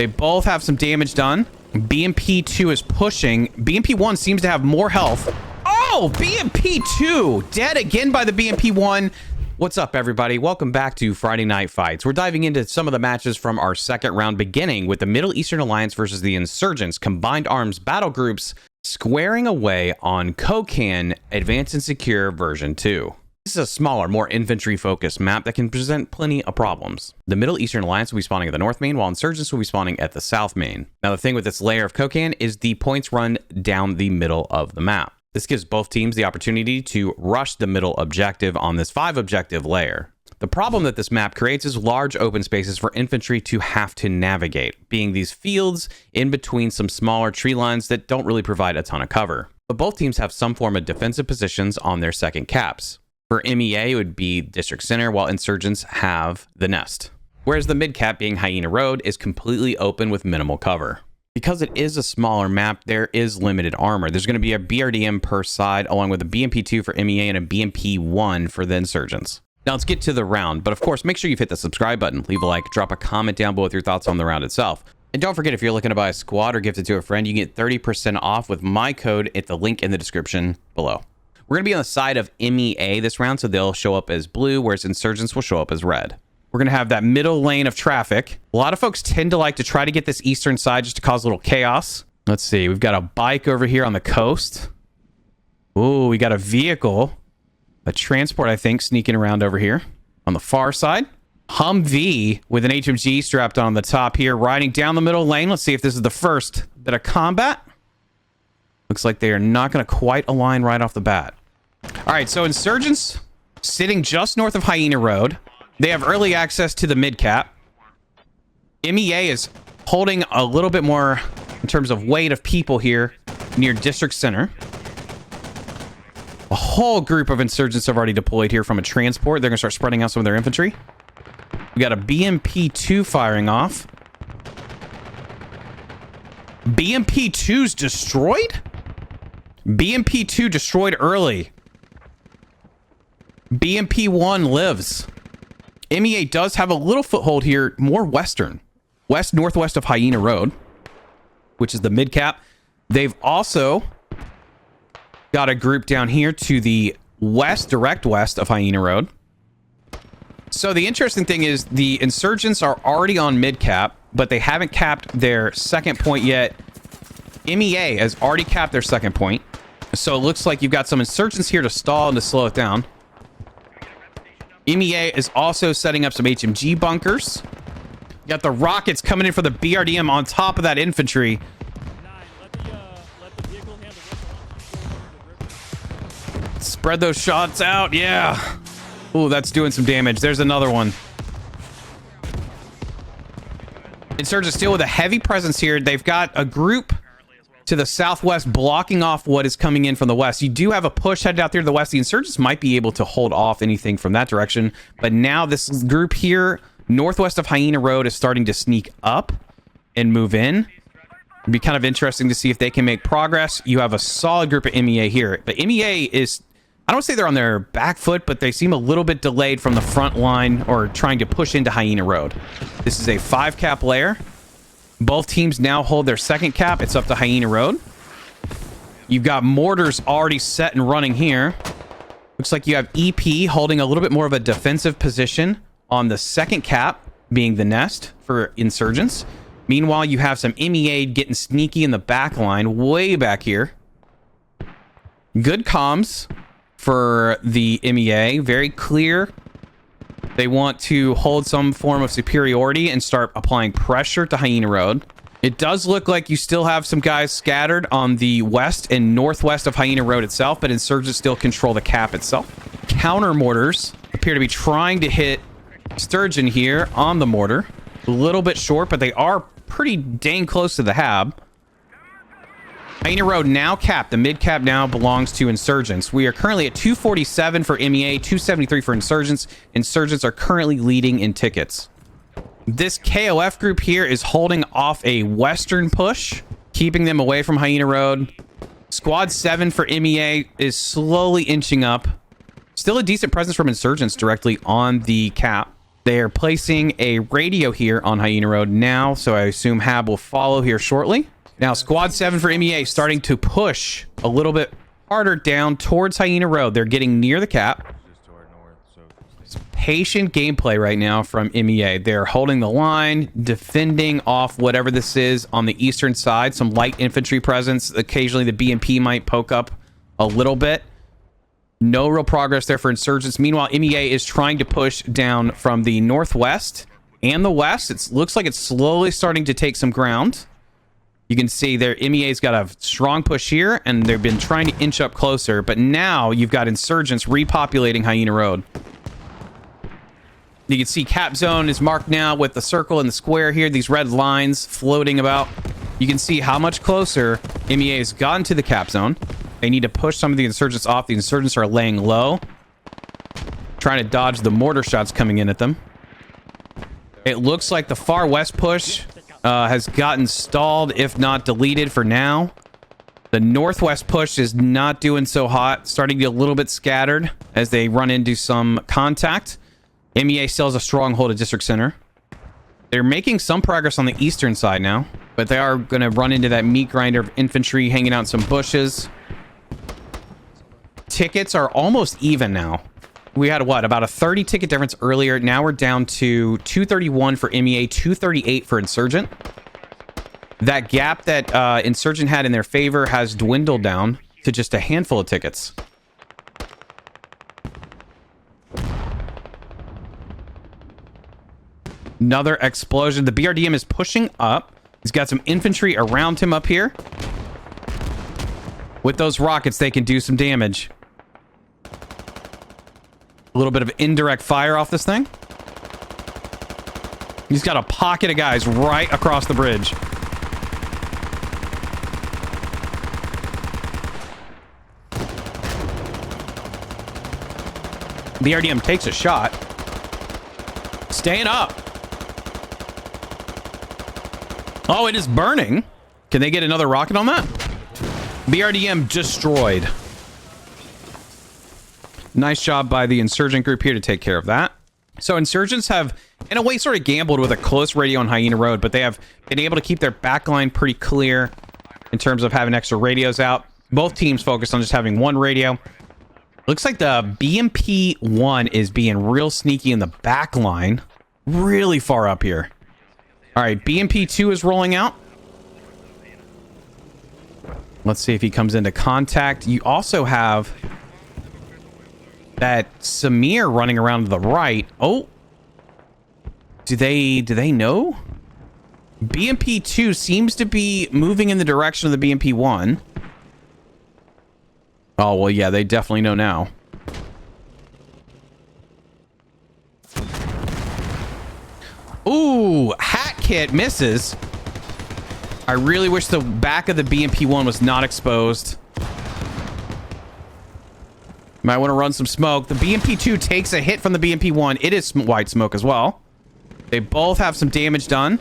They both have some damage done. BMP2 is pushing. BMP1 seems to have more health. Oh, BMP2 dead again by the BMP1. What's up, everybody? Welcome back to Friday Night Fights. We're diving into some of the matches from our second round, beginning with the Middle Eastern Alliance versus the Insurgents combined arms battle groups squaring away on Kokan Advanced and Secure version 2. This is a smaller, more infantry-focused map that can present plenty of problems. The Middle Eastern Alliance will be spawning at the North Main, while Insurgents will be spawning at the South Main. Now, the thing with this layer of Kokan is the points run down the middle of the map. This gives both teams the opportunity to rush the middle objective on this 5-objective layer. The problem that this map creates is large open spaces for infantry to have to navigate, being these fields in between some smaller tree lines that don't really provide a ton of cover. But both teams have some form of defensive positions on their second caps. For MEA, it would be District Center, while Insurgents have the Nest. Whereas the mid-cap, being Hyena Road, is completely open with minimal cover. Because it is a smaller map, there is limited armor. There's going to be a BRDM per side, along with a BMP2 for MEA and a BMP1 for the Insurgents. Now let's get to the round, but of course, make sure you've hit the subscribe button, leave a like, drop a comment down below with your thoughts on the round itself. And don't forget, if you're looking to buy a squad or gift it to a friend, you get 30% off with my code at the link in the description below. We're going to be on the side of MEA this round, so they'll show up as blue, whereas Insurgents will show up as red. We're going to have that middle lane of traffic. A lot of folks tend to like to try to get this eastern side just to cause a little chaos. Let's see. We've got a bike over here on the coast. Ooh, we got a vehicle. A transport, I think, sneaking around over here on the far side. Humvee with an HMG strapped on the top here, riding down the middle lane. Let's see if this is the first bit of combat. Looks like they are not going to quite align right off the bat. All right, so Insurgents sitting just north of Hyena Road. They have early access to the mid-cap. MEA is holding a little bit more in terms of weight of people here near District Center. A whole group of Insurgents have already deployed here from a transport. They're going to start spreading out some of their infantry. We got a BMP2 firing off. BMP2's destroyed? BMP2 destroyed early. BMP1 lives. MEA does have a little foothold here, more western. West-northwest of Hyena Road, which is the mid-cap. They've also got a group down here to the west, direct west of Hyena Road. So the interesting thing is the Insurgents are already on mid-cap, but they haven't capped their second point yet. MEA has already capped their second point. So it looks like you've got some Insurgents here to stall and to slow it down. MEA is also setting up some HMG bunkers. You got the rockets coming in for the BRDM on top of that infantry. Spread those shots out. Yeah. Ooh, that's doing some damage. There's another one. Insurgents still with a heavy presence here. They've got a group to the southwest blocking off what is coming in from the west. You do have a push headed out there to the west. The Insurgents might be able to hold off anything from that direction, but now this group here northwest of Hyena Road is starting to sneak up and move in. It'd be kind of interesting to see if they can make progress. You have a solid group of MEA here, but MEA is, I don't say they're on their back foot, but they seem a little bit delayed from the front line or trying to push into Hyena Road. This is a 5-cap layer. Both teams now hold their second cap. It's up to Hyena Road. You've got mortars already set and running here. Looks like you have EP holding a little bit more of a defensive position on the second cap, being the Nest for Insurgents. Meanwhile, you have some MEA getting sneaky in the back line, way back here. Good comms for the MEA. Very clear. They want to hold some form of superiority and start applying pressure to Hyena Road. It does look like you still have some guys scattered on the west and northwest of Hyena Road itself, but Insurgents still control the cap itself. Counter mortars appear to be trying to hit Sturgeon here on the mortar. A little bit short, but they are pretty dang close to the hab. Hyena Road now capped. The mid-cap now belongs to Insurgents. We are currently at 247 for MEA, 273 for Insurgents. Insurgents are currently leading in tickets. This KOF group here is holding off a western push, keeping them away from Hyena Road. Squad 7 for MEA is slowly inching up. Still a decent presence from Insurgents directly on the cap. They are placing a radio here on Hyena Road now, so I assume Hab will follow here shortly. Now, Squad 7 for MEA starting to push a little bit harder down towards Hyena Road. They're getting near the cap. It's patient gameplay right now from MEA. They're holding the line, defending off whatever this is on the eastern side. Some light infantry presence. Occasionally, the BMP might poke up a little bit. No real progress there for Insurgents. Meanwhile, MEA is trying to push down from the northwest and the west. It looks like it's slowly starting to take some ground. You can see there, MEA's got a strong push here, and they've been trying to inch up closer. But now you've got Insurgents repopulating Hyena Road. You can see Cap Zone is marked now with the circle and the square here. These red lines floating about. You can see how much closer MEA has gotten to the Cap Zone. They need to push some of the Insurgents off. The Insurgents are laying low, trying to dodge the mortar shots coming in at them. It looks like the far west push has gotten stalled, if not deleted for now. The northwest push is not doing so hot, starting to get a little bit scattered as they run into some contact. MEA still has a stronghold at District Center. They're making some progress on the eastern side now, but they are going to run into that meat grinder of infantry hanging out in some bushes. Tickets are almost even now. We had what, about a 30 ticket difference earlier. Now we're down to 231 for MEA, 238 for Insurgent. That gap that Insurgent had in their favor has dwindled down to just a handful of tickets. Another explosion. The BRDM is pushing up. He's got some infantry around him up here. With those rockets, they can do some damage. A little bit of indirect fire off this thing. He's got a pocket of guys right across the bridge. The RDM takes a shot. Staying up. Oh, it is burning. Can they get another rocket on that? BRDM destroyed. Nice job by the Insurgent group here to take care of that. So Insurgents have, in a way, sort of gambled with a close radio on Hyena Road, but they have been able to keep their backline pretty clear in terms of having extra radios out. Both teams focused on just having one radio. Looks like the BMP1 is being real sneaky in the backline. Really far up here. All right, BMP2 is rolling out. Let's see if he comes into contact. You also have that Samir running around to the right. Oh, do they know? BMP2 seems to be moving in the direction of the BMP1. Oh, well, yeah, they definitely know now. Ooh, hat kit misses. I really wish the back of the BMP1 was not exposed. Might want to run some smoke. The BMP2 takes a hit from the BMP1. It is white smoke as well. They both have some damage done.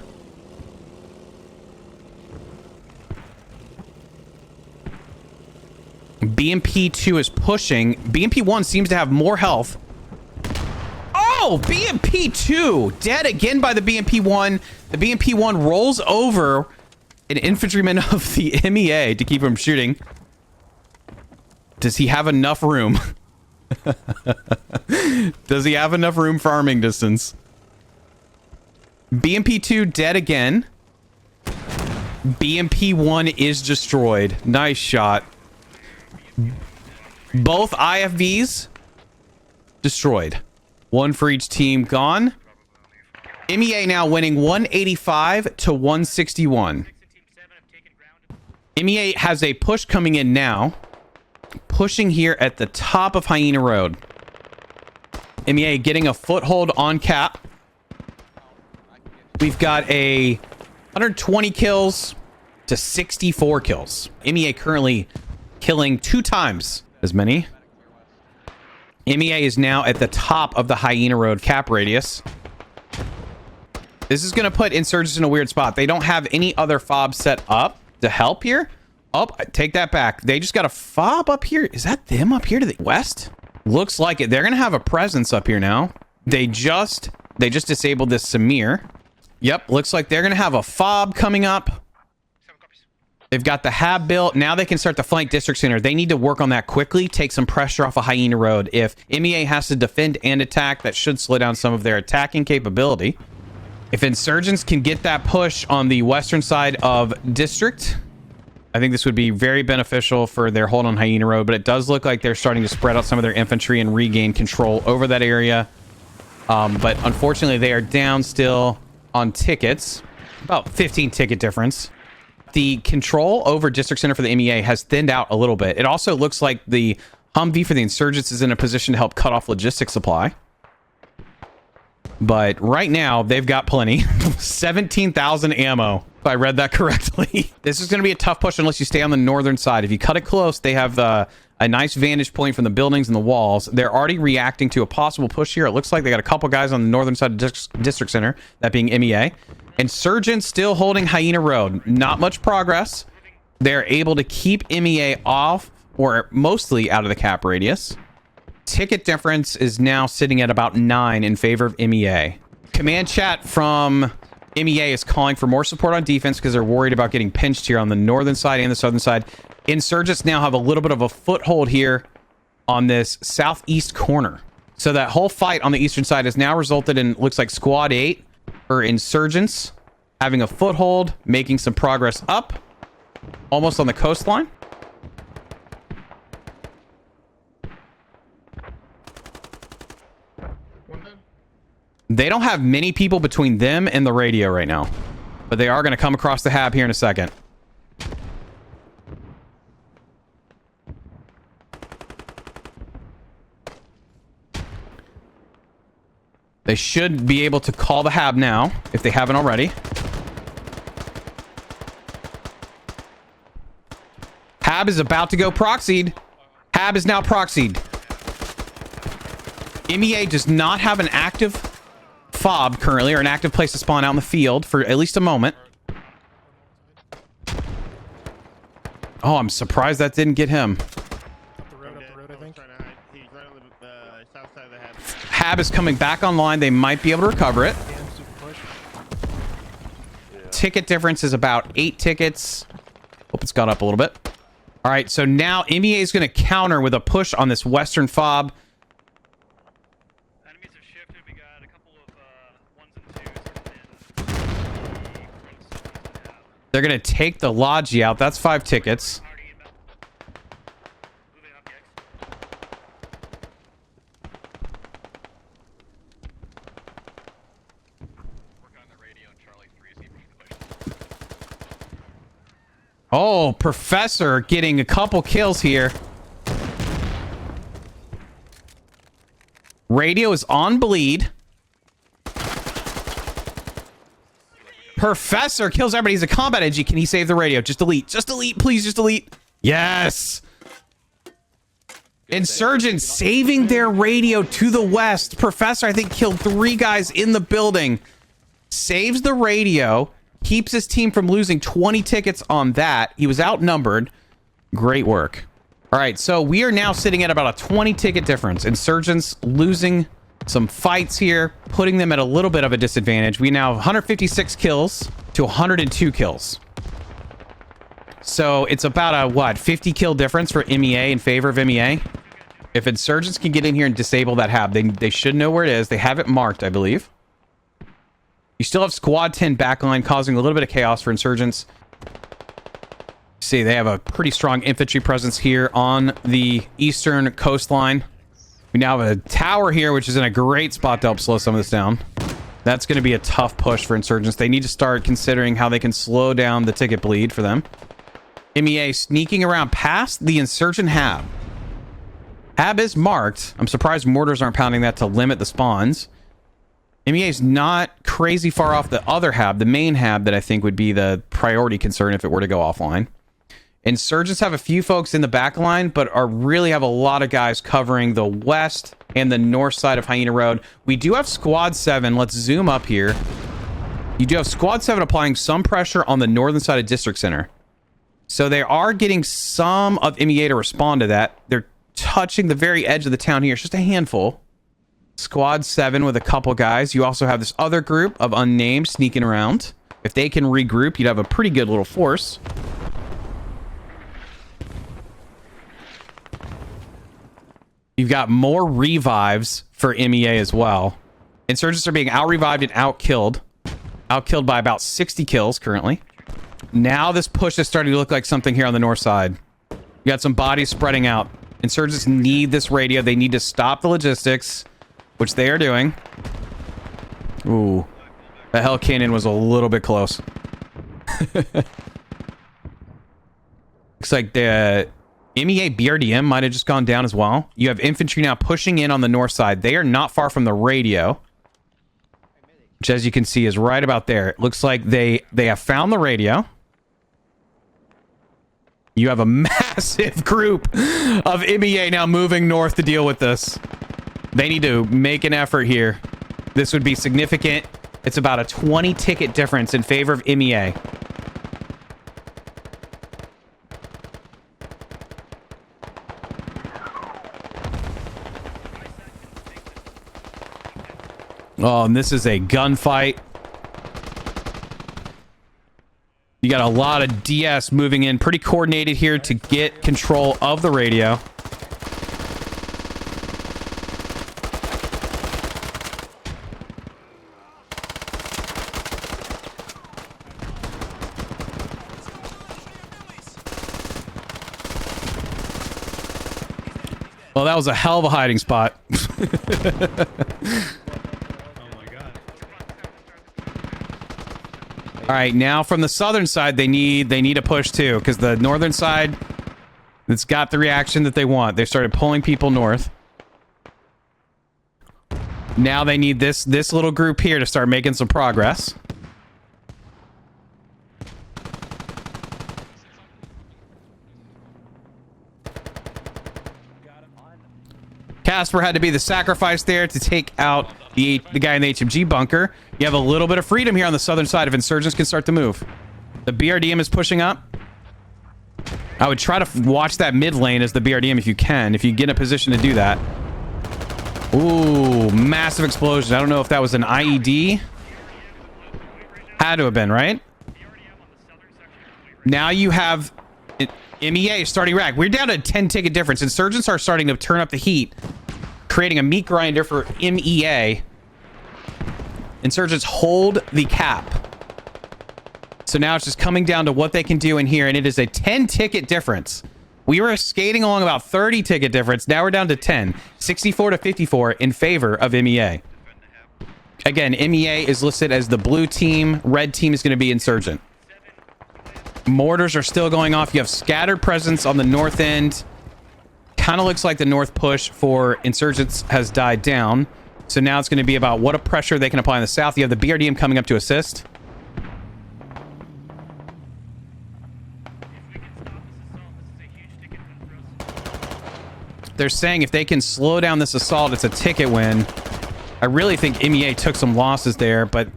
BMP2 is pushing. BMP1 seems to have more health. Oh, BMP2 dead again by the BMP1. The BMP1 rolls over an infantryman of the MEA to keep him shooting. Does he have enough room? Does he have enough room for arming distance? BMP2 dead again. BMP1 is destroyed. Nice shot. Both IFVs destroyed. One for each team gone. MEA now winning 185 to 161. MEA has a push coming in now. Pushing here at the top of Hyena Road. MEA getting a foothold on cap. We've got a 120 kills to 64 kills. MEA currently killing 2 times as many. MEA is now at the top of the Hyena Road cap radius. This is going to put Insurgents in a weird spot. They don't have any other fobs set up to help here. Oh, take that back. They just got a fob up here. Is that them up here to the west? Looks like it. They're going to have a presence up here now. They just They just disabled this Samir. Yep, looks like they're going to have a fob coming up. They've got the hab built. Now they can start to flank District Center. They need to work on that quickly, take some pressure off of Hyena Road. If MEA has to defend and attack, that should slow down some of their attacking capability. If Insurgents can get that push on the western side of District, I think this would be very beneficial for their hold on Hyena Road, but it does look like they're starting to spread out some of their infantry and regain control over that area. But unfortunately, they are down still on tickets. About 15 ticket difference. The control over District Center for the MEA has thinned out a little bit. It also looks like the Humvee for the Insurgents is in a position to help cut off logistics supply. But right now, they've got plenty. 17,000 ammo, if I read that correctly. This is going to be a tough push unless you stay on the northern side. If you cut it close, they have a nice vantage point from the buildings and the walls. They're already reacting to a possible push here. It looks like they got a couple guys on the northern side of District Center, that being MEA. Insurgents still holding Hyena Road. Not much progress. They're able to keep MEA off, or mostly out of the cap radius. Ticket difference is now sitting at about 9 in favor of MEA. Command chat from MEA is calling for more support on defense because they're worried about getting pinched here on the northern side and the southern side. Insurgents now have a little bit of a foothold here on this southeast corner. So that whole fight on the eastern side has now resulted in, looks like Squad 8 or Insurgents having a foothold, making some progress up, almost on the coastline. They don't have many people between them and the radio right now, but they are going to come across the hab here in a second. They should be able to call the hab now, if they haven't already. Hab is about to go proxied. Hab is now proxied. MEA does not have an active fob currently, or an active place to spawn out in the field for at least a moment. Oh, I'm surprised that didn't get him. Hab is coming back online. They might be able to recover it. Ticket difference is about 8 tickets. Hope it's gone up a little bit. All right, so now MEA is going to counter with a push on this western fob. Enemies have shifted. We got a couple of ones and twos. They're going to take the Logi out. That's 5 tickets. Oh, Professor getting a couple kills here. Radio is on bleed. Professor kills everybody. He's a combat edgy. Can he save the radio? Just delete. Just delete, please. Just delete. Yes. Insurgents saving their radio to the west. Professor, I think, killed 3 guys in the building. Saves the radio. Keeps his team from losing 20 tickets on that. He was outnumbered. Great work. All right, so we are now sitting at about a 20 ticket difference. Insurgents losing some fights here, putting them at a little bit of a disadvantage. We now have 156 kills to 102 kills. So it's about a, what, 50 kill difference for MEA in favor of MEA. If Insurgents can get in here and disable that hab, they should know where it is. They have it marked, I believe. You still have Squad 10 backline causing a little bit of chaos for Insurgents. See, they have a pretty strong infantry presence here on the eastern coastline. We now have a tower here, which is in a great spot to help slow some of this down. That's going to be a tough push for Insurgents. They need to start considering how they can slow down the ticket bleed for them. MEA sneaking around past the Insurgent hab. Hab is marked. I'm surprised mortars aren't pounding that to limit the spawns. MEA is not crazy far off the other hab, the main hab that I think would be the priority concern if it were to go offline. Insurgents have a few folks in the back line, but really have a lot of guys covering the west and the north side of Hyena Road. We do have Squad 7. Let's zoom up here. You do have Squad 7 applying some pressure on the northern side of District Center. So they are getting some of MEA to respond to that. They're touching the very edge of the town here. It's just a handful. Squad 7 with a couple guys. You also have this other group of unnamed sneaking around. If they can regroup, you'd have a pretty good little force. You've got more revives for MEA as well. Insurgents are being out-revived and out-killed. Out-killed by about 60 kills currently. Now this push is starting to look like something here on the north side. You got some bodies spreading out. Insurgents need this radio. They need to stop the logistics, which they are doing. Ooh. The hell cannon was a little bit close. Looks like the MEA BRDM might have just gone down as well. You have infantry now pushing in on the north side. They are not far from the radio, which as you can see is right about there. It looks like they have found the radio. You have a massive group of MEA now moving north to deal with this. They need to make an effort here. This would be significant. It's about a 20 ticket difference in favor of MEA. Oh, and this is a gunfight. You got a lot of DS moving in, pretty coordinated here to get control of the radio. Well, that was a hell of a hiding spot. All right, now from the southern side, they need a push too, because the northern side, it's got the reaction that they want. They started pulling people north. Now they need this little group here to start making some progress. Casper had to be the sacrifice there to take out the guy in the HMG bunker. You have a little bit of freedom here on the southern side if Insurgents can start to move. The BRDM is pushing up. I would try to watch that mid lane as the BRDM if you can, if you get in a position to do that. Ooh, massive explosion. I don't know if that was an IED. Had to have been, right? Now you have MEA starting rack. We're down to a 10 ticket difference. Insurgents are starting to turn up the heat, creating a meat grinder for MEA. Insurgents hold the cap. So now it's just coming down to what they can do in here, and it is a 10 ticket difference. We were skating along about 30 ticket difference. Now we're down to 10. 64 to 54 in favor of MEA. Again, MEA is listed as the blue team. Red team is going to be Insurgent. Mortars are still going off. You have scattered presence on the north end. Kind of looks like the north push for Insurgents has died down. So now it's going to be about what a pressure they can apply in the south. You have the BRDM coming up to assist. They're saying if they can slow down this assault, it's a ticket win. I really think MEA took some losses there, but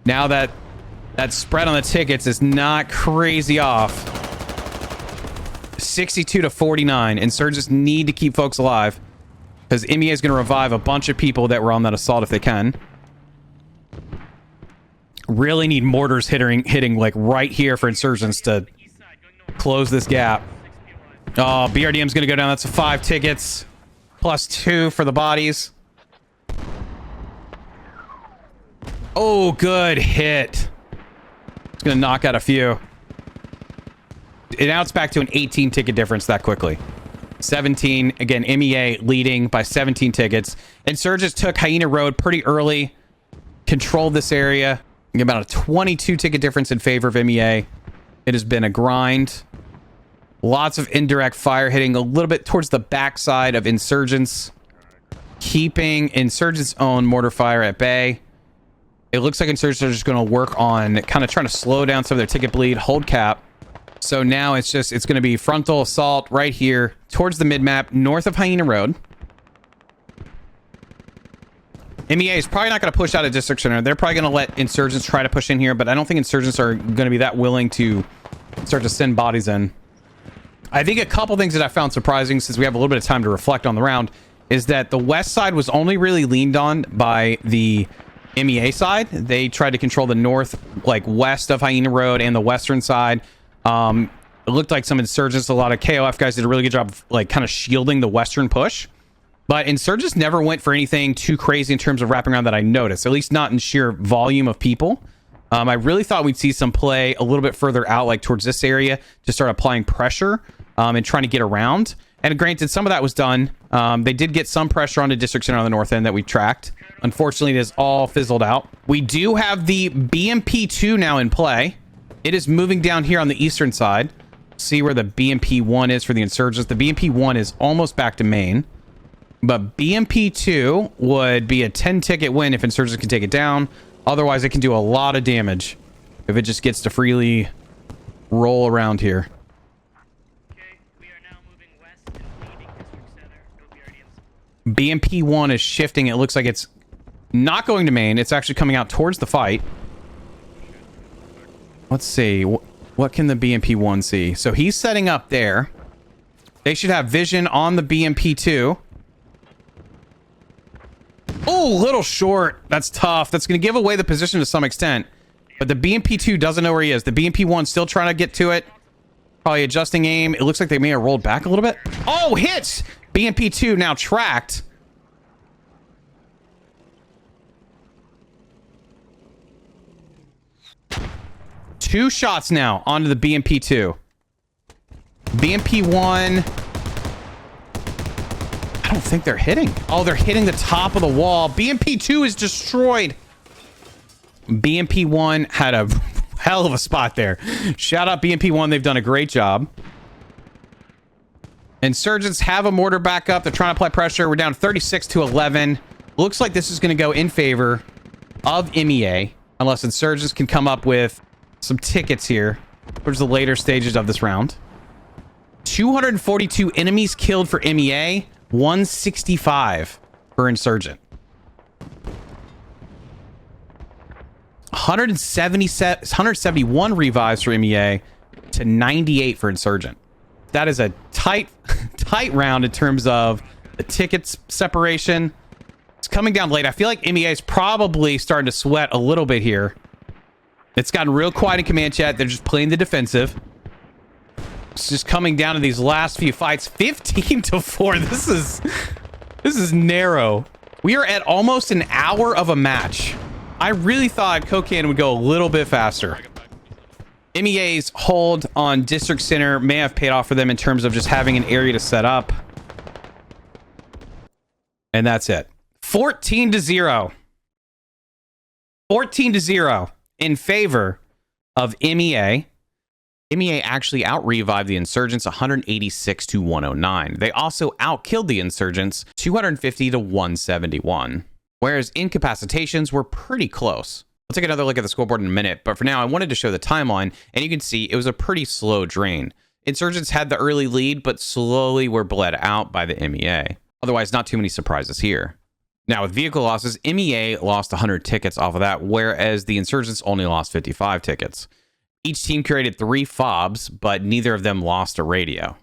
now that spread on the tickets is not crazy off. 62 to 49. Insurgents need to keep folks alive because MEA is going to revive a bunch of people that were on that assault if they can. Really need mortars hitting like right here for Insurgents to close this gap. Oh, BRDM's going to go down. That's 5 tickets. Plus 2 for the bodies. Oh, good hit. It's going to knock out a few. Now it's back to an 18 ticket difference that quickly. 17. Again, MEA leading by 17 tickets. Insurgents took Hyena Road pretty early. Controlled this area. About a 22 ticket difference in favor of MEA. It has been a grind. Lots of indirect fire hitting a little bit towards the backside of Insurgents. Keeping Insurgents' own mortar fire at bay. It looks like Insurgents are just going to work on kind of trying to slow down some of their ticket bleed, hold cap. So now it's going to be frontal assault right here towards the mid-map, north of Hyena Road. MEA is probably not going to push out a district center. They're probably going to let Insurgents try to push in here, but I don't think Insurgents are going to be that willing to start to send bodies in. I think a couple things that I found surprising, since we have a little bit of time to reflect on the round, is that the west side was only really leaned on by the MEA side. They tried to control the north, like west of Hyena Road, and the western side. It looked like some insurgents, a lot of KOF guys did a really good job of like kind of shielding the western push. But insurgents never went for anything too crazy in terms of wrapping around that I noticed, at least not in sheer volume of people. I really thought we'd see some play a little bit further out, like towards this area, to start applying pressure and trying to get around. And granted, some of that was done. They did get some pressure onto District Center on the north end that we tracked. Unfortunately, it is all fizzled out. We do have the BMP2 now in play. It is moving down here on the eastern side. See where the BMP1 is for the insurgents. The BMP1 is almost back to main. But BMP2 would be a 10-ticket win if insurgents can take it down. Otherwise, it can do a lot of damage if it just gets to freely roll around here. Okay, we are now moving west and leaving District Center. It'll be already in. BMP1 is shifting. It looks like it's not going to main. It's actually coming out towards the fight. Let's see. What can the BMP1 see? So he's setting up there. They should have vision on the BMP2. Oh, little short. That's tough. That's going to give away the position to some extent. But the BMP2 doesn't know where he is. The BMP1 still trying to get to it. Probably adjusting aim. It looks like they may have rolled back a little bit. Oh, hits! BMP2 now tracked. Two shots now onto the BMP2. BMP1... I don't think they're hitting. Oh, they're hitting the top of the wall. BMP2 is destroyed. BMP1 had a hell of a spot there. Shout out BMP1. They've done a great job. Insurgents have a mortar backup. They're trying to apply pressure. We're down 36 to 11. Looks like this is going to go in favor of MEA, unless insurgents can come up with some tickets here towards the later stages of this round. 242 enemies killed for MEA. 165 for insurgent. 171 revives for MEA to 98 for insurgent. That is a tight round in terms of the tickets separation. It's coming down late. I feel like MEA is probably starting to sweat a little bit here. It's gotten real quiet in command chat. They're just playing the defensive. It's just coming down to these last few fights. 15 to 4. This is narrow. We are at almost an hour of a match. I really thought Kokan would go a little bit faster. MEA's hold on District Center may have paid off for them in terms of just having an area to set up. And that's it. 14 to 0. 14 to 0 in favor of MEA. MEA actually out-revived the insurgents 186 to 109. They also out-killed the insurgents 250 to 171. Whereas incapacitations were pretty close. We'll take another look at the scoreboard in a minute, but for now I wanted to show the timeline, and you can see it was a pretty slow drain. Insurgents had the early lead, but slowly were bled out by the MEA. Otherwise, not too many surprises here. Now, with vehicle losses, MEA lost 100 tickets off of that, whereas the insurgents only lost 55 tickets. Each team created 3 fobs, but neither of them lost a radio.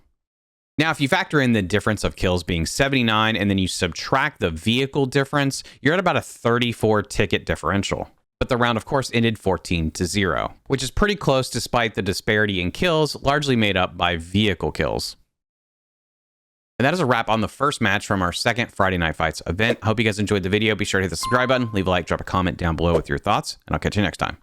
Now, if you factor in the difference of kills being 79 and then you subtract the vehicle difference, you're at about a 34 ticket differential. But the round, of course, ended 14 to 0, which is pretty close despite the disparity in kills, largely made up by vehicle kills. And that is a wrap on the first match from our second Friday Night Fights event. I hope you guys enjoyed the video. Be sure to hit the subscribe button, leave a like, drop a comment down below with your thoughts, and I'll catch you next time.